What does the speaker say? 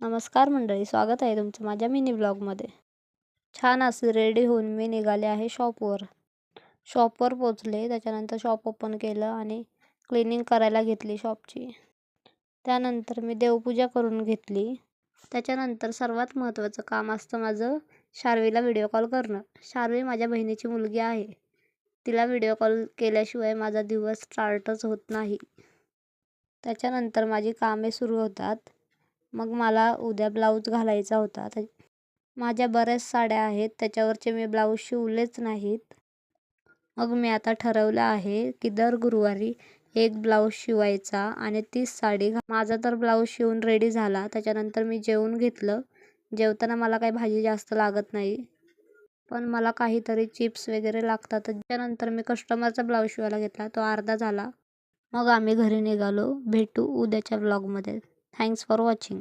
नमस्कार मंडळी, स्वागत आहे तुमचं माझ्या मिनी ब्लॉगमध्ये. छान असे रेडी होऊन मी निघाले आहे शॉपवर. शॉपवर पोचले, त्याच्यानंतर शॉप ओपन केलं आणि क्लिनिंग करायला घेतली शॉपची. त्यानंतर मी देवपूजा करून घेतली. त्याच्यानंतर सर्वात महत्त्वाचं काम असतं माझं शार्वीला व्हिडिओ कॉल करणं. शार्वी माझ्या बहिणीची मुलगी आहे. तिला व्हिडिओ कॉल केल्याशिवाय माझा दिवस स्टार्टच होत नाही. त्याच्यानंतर माझी कामे सुरू होतात. मग मला उद्या ब्लाऊज घालायचा होता. माझ्या बऱ्याच साड्या आहेत, त्याच्यावरचे मी ब्लाऊज शिवलेच नाहीत. मग मी आता ठरवलं आहे की दर गुरुवारी एक ब्लाऊज शिवायचा आणि 30 साडी माझा तर ब्लाऊज शिवून रेडी झाला. त्याच्यानंतर मी जेवून घेतलं. जेवताना मला काही भाजी जास्त लागत नाही, पण मला काहीतरी चिप्स वगैरे लागतात. त्याच्यानंतर मी कस्टमरचा ब्लाऊज शिवायला घेतला, तो अर्धा झाला. मग आम्ही घरी निघालो. भेटू उद्याच्या ब्लॉगमध्ये. Thanks for watching.